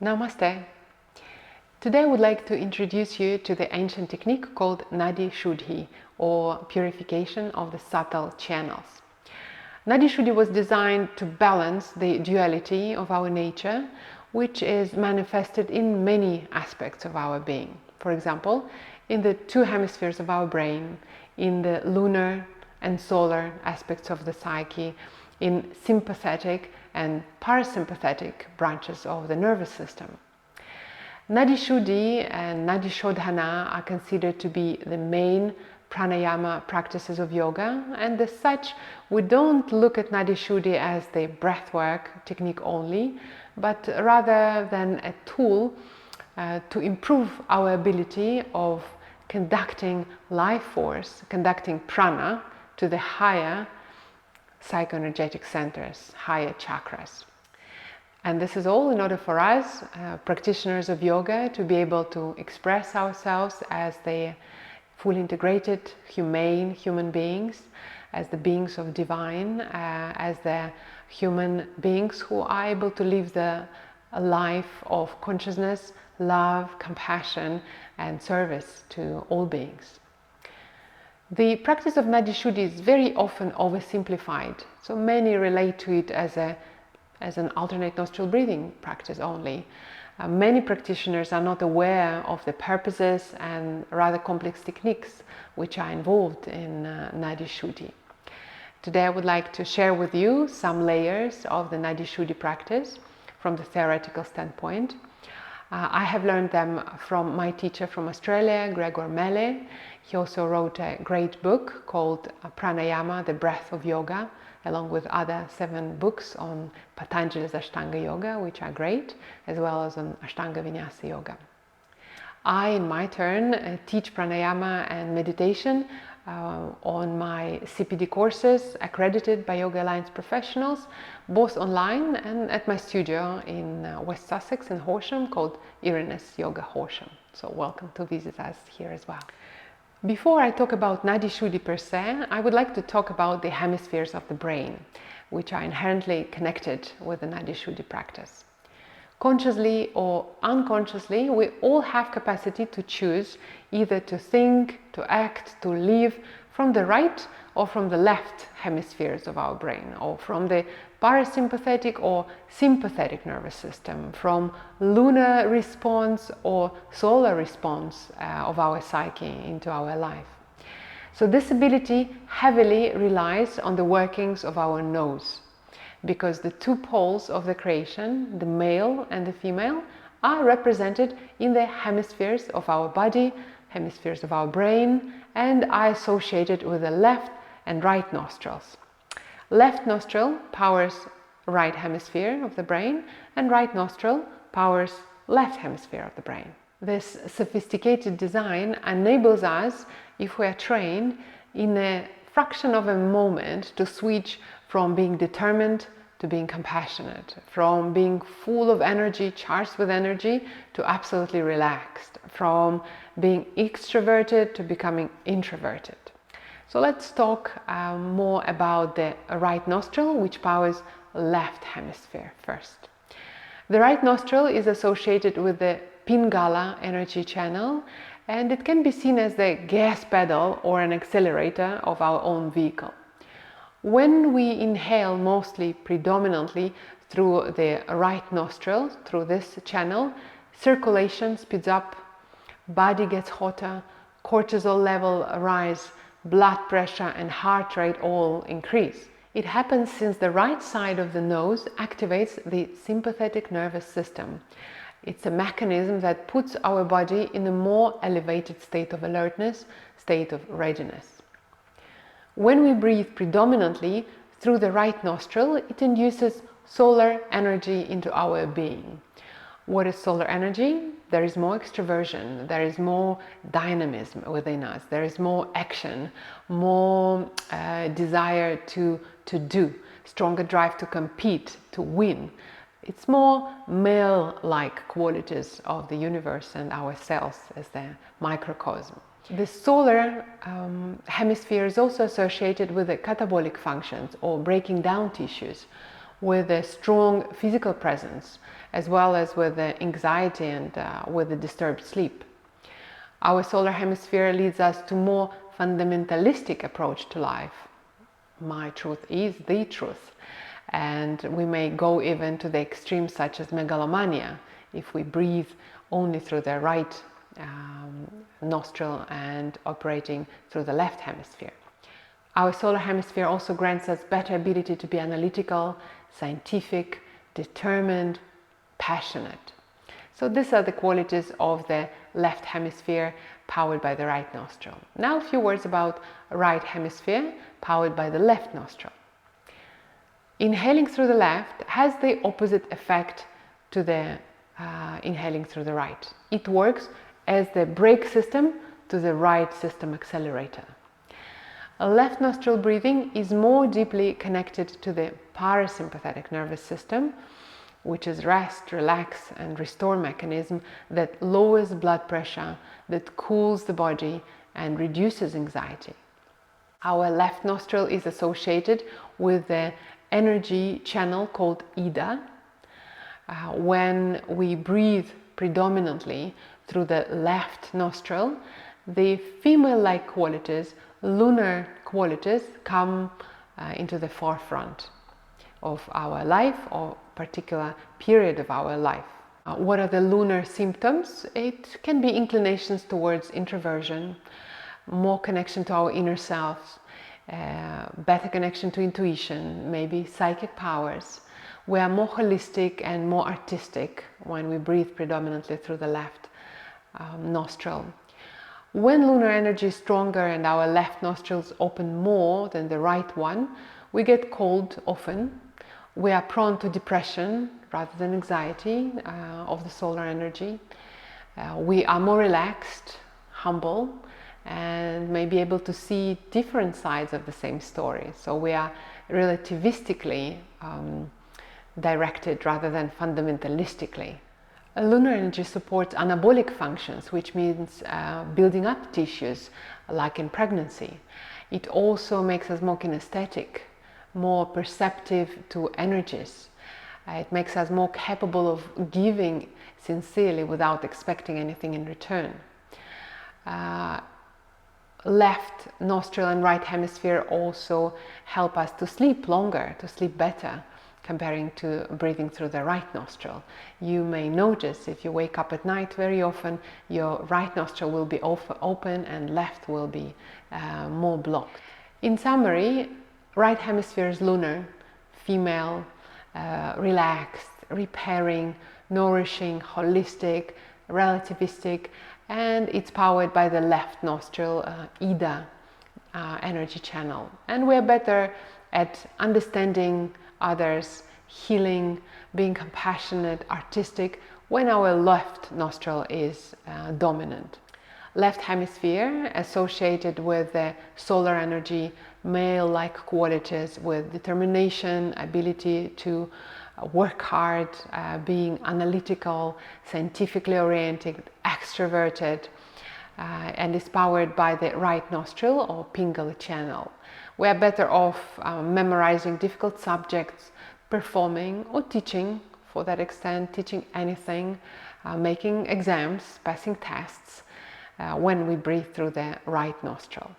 Namaste. Today I would like to introduce you to the ancient technique called Nadi Shuddhi, or purification of the subtle channels. Nadi Shuddhi was designed to balance the duality of our nature, which is manifested in many aspects of our being. For example, in the two hemispheres of our brain, in the lunar and solar aspects of the psyche, in sympathetic and parasympathetic branches of the nervous system. Nadi Shuddhi and Nadi Shoddhana are considered to be the main pranayama practices of yoga, and as such we don't look at Nadi Shuddhi as the breathwork technique only, but rather than a tool to improve our ability of conducting life force, conducting prana to the higher psychoenergetic centers, higher chakras. And this is all in order for us, practitioners of yoga, to be able to express ourselves as the fully integrated, humane human beings, as the beings of divine, as the human beings who are able to live a life of consciousness, love, compassion, and service to all beings. The practice of Nadi Shuddhi is very often oversimplified, so many relate to it as an alternate nostril breathing practice only. Many practitioners are not aware of the purposes and rather complex techniques which are involved in Nadi Shuddhi. Today I would like to share with you some layers of the Nadi Shuddhi practice from the theoretical standpoint. I have learned them from my teacher from Australia, Gregor Mele. He also wrote a great book called Pranayama, the Breath of Yoga, along with other 7 books on Patanjali's Ashtanga Yoga, which are great, as well as on Ashtanga Vinyasa Yoga. I, in my turn, teach pranayama and meditation on my CPD courses accredited by Yoga Alliance professionals, both online and at my studio in West Sussex in Horsham called Irena's Yoga Horsham. So welcome to visit us here as well. Before I talk about Nadi Shuddhi per se, I would like to talk about the hemispheres of the brain, which are inherently connected with the Nadi Shuddhi practice. Consciously or unconsciously, we all have capacity to choose either to think, to act, to live from the right or from the left hemispheres of our brain, or from the parasympathetic or sympathetic nervous system, from lunar response or solar response of our psyche into our life. So this ability heavily relies on the workings of our nose, because the two poles of the creation, the male and the female, are represented in the hemispheres of our body, hemispheres of our brain, and are associated with the left and right nostrils. Left nostril powers right hemisphere of the brain, and right nostril powers left hemisphere of the brain. This sophisticated design enables us, if we are trained, in a fraction of a moment to switch from being determined to being compassionate, from being full of energy, charged with energy, to absolutely relaxed, from being extroverted to becoming introverted. So let's talk more about the right nostril, which powers left hemisphere first. The right nostril is associated with the Pingala energy channel, and it can be seen as the gas pedal or an accelerator of our own vehicle. When we inhale mostly predominantly through the right nostril, through this channel, circulation speeds up, body gets hotter, cortisol level rise, blood pressure and heart rate all increase. It happens since the right side of the nose activates the sympathetic nervous system. It's a mechanism that puts our body in a more elevated state of alertness, state of readiness. When we breathe predominantly through the right nostril, it induces solar energy into our being. What is solar energy? There is more extroversion, there is more dynamism within us, there is more action, more desire to do, stronger drive to compete, to win. It's more male-like qualities of the universe and ourselves as the microcosm. The solar hemisphere is also associated with the catabolic functions, or breaking down tissues. with a strong physical presence, as well as with the anxiety and with the disturbed sleep. Our solar hemisphere leads us to more fundamentalistic approach to life. My truth is the truth. And we may go even to the extremes such as megalomania, if we breathe only through the right nostril and operating through the left hemisphere. Our solar hemisphere also grants us better ability to be analytical, scientific, determined, passionate. So these are the qualities of the left hemisphere powered by the right nostril. Now a few words about right hemisphere powered by the left nostril. Inhaling through the left has the opposite effect to the inhaling through the right. It works as the brake system to the right system accelerator. A left nostril breathing is more deeply connected to the parasympathetic nervous system, which is rest, relax and restore mechanism that lowers blood pressure, that cools the body and reduces anxiety. Our left nostril is associated with the energy channel called Ida. When we breathe predominantly through the left nostril, the female-like qualities, lunar qualities, come into the forefront of our life or particular period of our life. What are the lunar symptoms? It can be inclinations towards introversion, more connection to our inner selves, better connection to intuition, maybe psychic powers. We are more holistic and more artistic when we breathe predominantly through the left nostril. When lunar energy is stronger and our left nostrils open more than the right one, we get cold often. We are prone to depression rather than anxiety of the solar energy. We are more relaxed, humble, and may be able to see different sides of the same story. So we are relativistically directed rather than fundamentalistically. Lunar energy supports anabolic functions, which means building up tissues like in pregnancy. It also makes us more kinesthetic, more perceptive to energies. It makes us more capable of giving sincerely without expecting anything in return. Left nostril and right hemisphere also help us to sleep longer, to sleep better, comparing to breathing through the right nostril. You may notice if you wake up at night, very often your right nostril will be open and left will be more blocked. In summary, right hemisphere is lunar, female, relaxed, repairing, nourishing, holistic, relativistic, and it's powered by the left nostril, Ida energy channel. And we're better at understanding others, healing, being compassionate, artistic, when our left nostril is dominant. Left hemisphere associated with the solar energy, male-like qualities with determination, ability to work hard, being analytical, scientifically oriented, extroverted, and is powered by the right nostril or Pingala channel. We are better off memorizing difficult subjects, performing or teaching, for that extent, teaching anything, making exams, passing tests, when we breathe through the right nostril.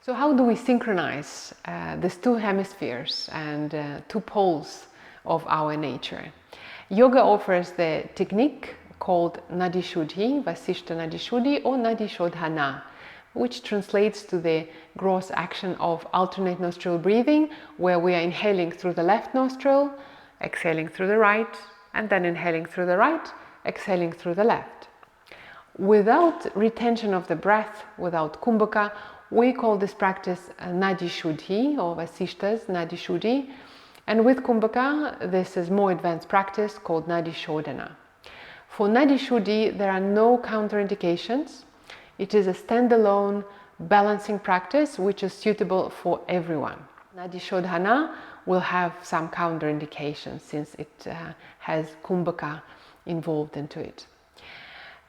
So how do we synchronize these two hemispheres and two poles of our nature? Yoga offers the technique called Nadi Shuddhi, Vasishta Nadi Shuddhi or Nadi Shoddhana, which translates to the gross action of alternate nostril breathing, where we are inhaling through the left nostril, exhaling through the right, and then inhaling through the right, exhaling through the left. Without retention of the breath, without kumbhaka, we call this practice Nadi Shuddhi or Vasishta's Nadi Shuddhi, and with kumbhaka, this is more advanced practice called Nadi Shoddhana. For Nadi Shuddhi, there are no counterindications. It is a standalone balancing practice which is suitable for everyone. Nadi Shoddhana will have some counterindications since it has kumbhaka involved into it.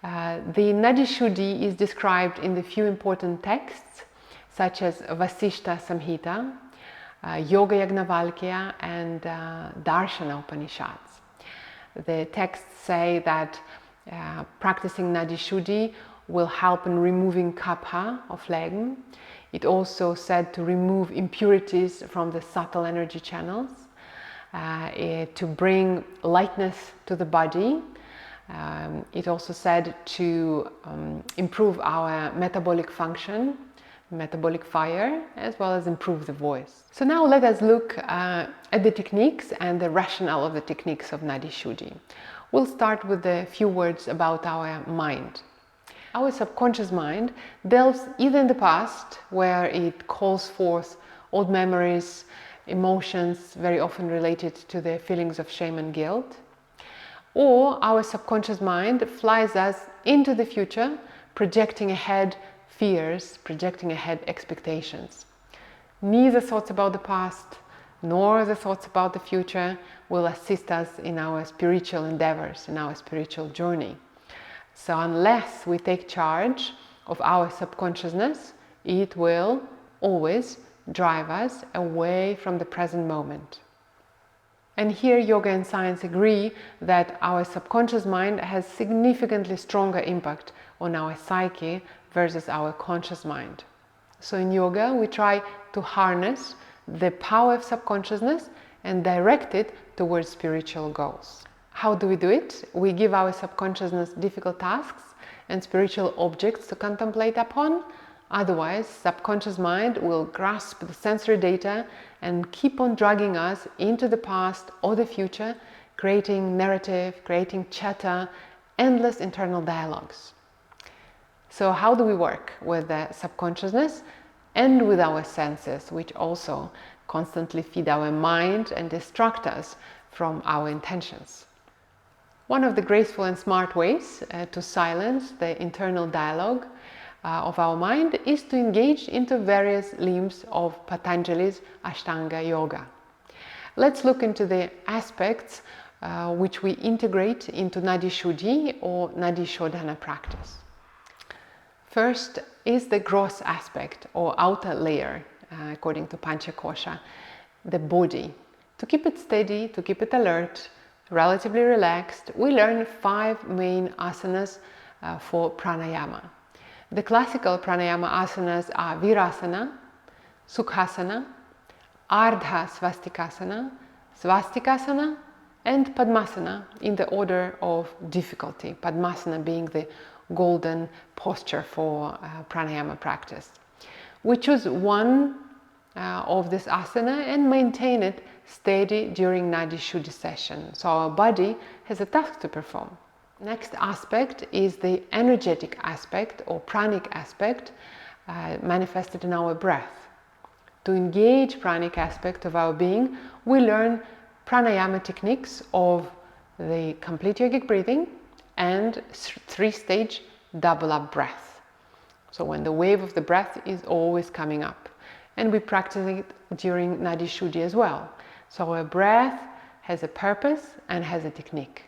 The Nadi Shuddhi is described in the few important texts such as Vasishta Samhita, Yoga Yagnavalkya and Darshana Upanishads. The texts say that practicing Nadi Shuddhi will help in removing kapha or phlegm. It also said to remove impurities from the subtle energy channels, to bring lightness to the body. It also said to improve our metabolic function, metabolic fire, as well as improve the voice. So now let us look at the techniques and the rationale of the techniques of Nadi Shuddhi. We'll start with a few words about our mind. Our subconscious mind delves either in the past, where it calls forth old memories, emotions very often related to the feelings of shame and guilt, or our subconscious mind flies us into the future, projecting ahead fears, projecting ahead expectations. Neither thoughts about the past nor the thoughts about the future will assist us in our spiritual endeavors, in our spiritual journey. So unless we take charge of our subconsciousness, it will always drive us away from the present moment. And here yoga and science agree that our subconscious mind has significantly stronger impact on our psyche versus our conscious mind. So in yoga we try to harness the power of subconsciousness and direct it towards spiritual goals. How do we do it? We give our subconsciousness difficult tasks and spiritual objects to contemplate upon. Otherwise, subconscious mind will grasp the sensory data and keep on dragging us into the past or the future, creating narrative, creating chatter, endless internal dialogues. So how do we work with the subconsciousness and with our senses, which also constantly feed our mind and distract us from our intentions? One of the graceful and smart ways to silence the internal dialogue of our mind is to engage into various limbs of Patanjali's Ashtanga Yoga. Let's look into the aspects which we integrate into Nadi Shuddhi or Nadi Shoddhana practice. First is the gross aspect or outer layer, according to Panchakosha, the body. To keep it steady, to keep it alert, relatively relaxed, we learn 5 main asanas for pranayama. The classical pranayama asanas are Virasana, Sukhasana, Ardha Svastikasana, Svastikasana, and Padmasana in the order of difficulty, Padmasana being the golden posture for pranayama practice. We choose one of this asana and maintain it steady during Nadi Shuddhi session. So our body has a task to perform. Next aspect is the energetic aspect or pranic aspect manifested in our breath. To engage pranic aspect of our being, we learn pranayama techniques of the complete yogic breathing and 3-stage double up breath. So when the wave of the breath is always coming up, and we practice it during Nadi Shuddhi as well. So our breath has a purpose and has a technique.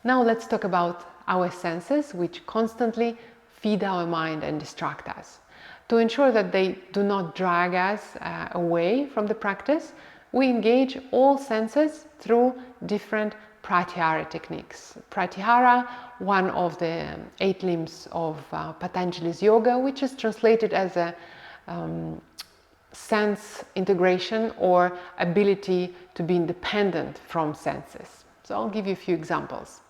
Now let's talk about our senses, which constantly feed our mind and distract us. To ensure that they do not drag us away from the practice, we engage all senses through different pratyahara techniques. Pratyahara, one of the 8 limbs of Patanjali's yoga, which is translated as a sense integration or ability to be independent from senses. So I'll give you a few examples.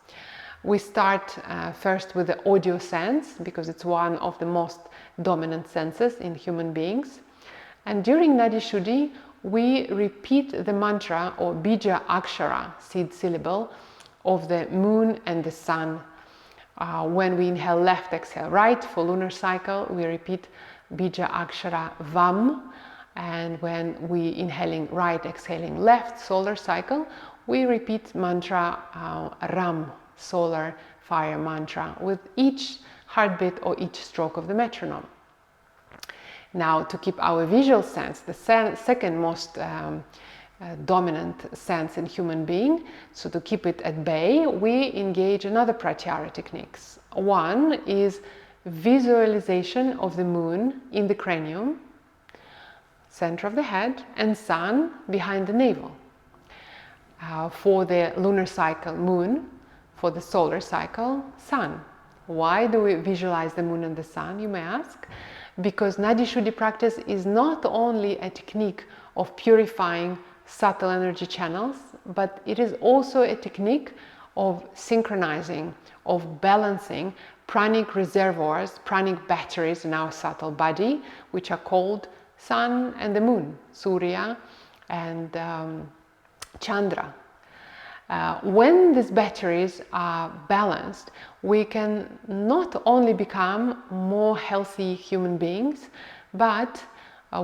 We start first with the audio sense, because it's one of the most dominant senses in human beings. And during Nadi Shuddhi, we repeat the mantra or bija akshara, seed syllable, of the moon and the sun. When we inhale left, exhale right for lunar cycle, we repeat bija akshara vam. And when we inhaling right, exhaling left, solar cycle, we repeat mantra ram, solar fire mantra, with each heartbeat or each stroke of the metronome. Now, to keep our visual sense, the second most dominant sense in human being, so to keep it at bay, we engage another pratyahara techniques. One is visualization of the moon in the cranium. center of the head, and sun behind the navel. For the lunar cycle, moon. For the solar cycle, sun. Why do we visualize the moon and the sun, you may ask? Because Nadi Shuddhi practice is not only a technique of purifying subtle energy channels, but it is also a technique of synchronizing, of balancing pranic reservoirs, pranic batteries in our subtle body, which are called sun and the moon, Surya and Chandra. When these batteries are balanced, we can not only become more healthy human beings, but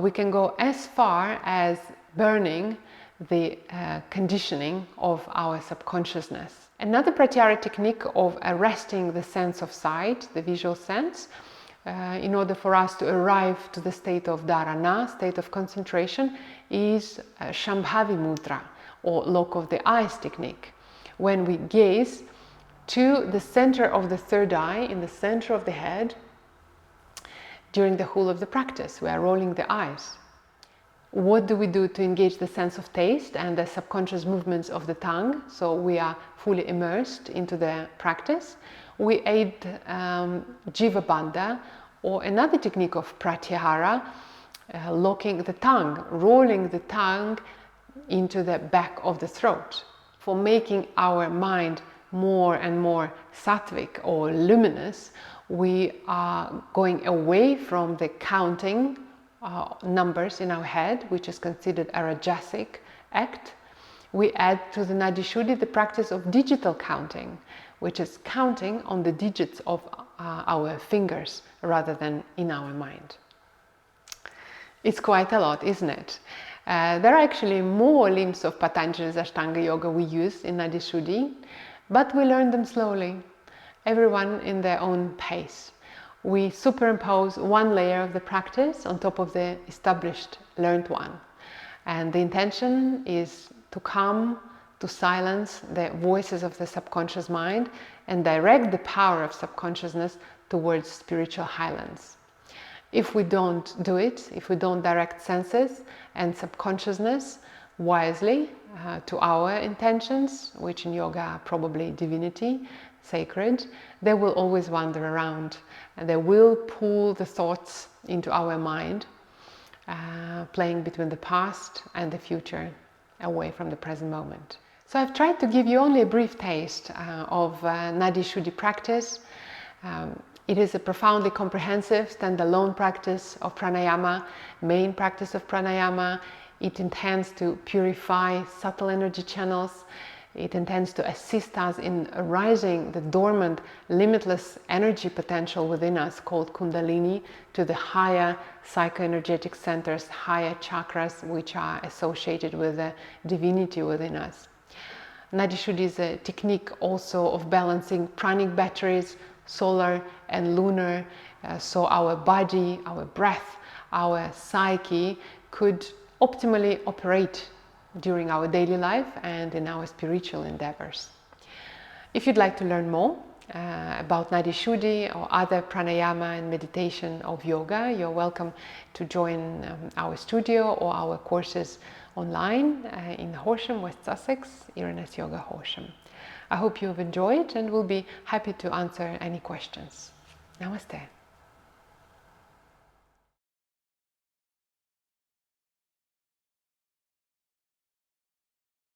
we can go as far as burning the conditioning of our subconsciousness. Another pratyahara technique of arresting the sense of sight, the visual sense, in order for us to arrive to the state of dharana, state of concentration, is Shambhavi mudra, or lock of the eyes technique, when we gaze to the center of the third eye, in the center of the head. During the whole of the practice, we are rolling the eyes. What do we do to engage the sense of taste and the subconscious movements of the tongue, so we are fully immersed into the practice? We aid Jiva Bandha, or another technique of pratyahara, locking the tongue, rolling the tongue into the back of the throat, for making our mind more and more sattvic or luminous. We are going away from the counting numbers in our head, which is considered a rajasic act. We add to the Nadi Shuddhi the practice of digital counting, which is counting on the digits of our fingers rather than in our mind. It's quite a lot, isn't it? There are actually more limbs of Patanjali's Ashtanga Yoga we use in Nadi Shuddhi, but we learn them slowly, everyone in their own pace. We superimpose one layer of the practice on top of the established, learned one. And the intention is to calm, to silence the voices of the subconscious mind and direct the power of subconsciousness towards spiritual highlands. If we don't do it, if we don't direct senses and subconsciousness wisely to our intentions, which in yoga are probably divinity, sacred, they will always wander around and they will pull the thoughts into our mind, playing between the past and the future, away from the present moment. So I've tried to give you only a brief taste of Nadi Shuddhi practice. It is a profoundly comprehensive, standalone practice of pranayama, main practice of pranayama. It intends to purify subtle energy channels. It intends to assist us in arising the dormant, limitless energy potential within us, called Kundalini, to the higher psychoenergetic centers, higher chakras, which are associated with the divinity within us. Nadi Shuddhi is a technique also of balancing pranic batteries, solar and lunar, so our body, our breath, our psyche could optimally operate during our daily life and in our spiritual endeavors. If you'd like to learn more about Nadi Shuddhi or other pranayama and meditation of yoga, you're welcome to join our studio or our courses online in Horsham, West Sussex, Irena's Yoga Horsham. I hope you've enjoyed and will be happy to answer any questions. Namaste.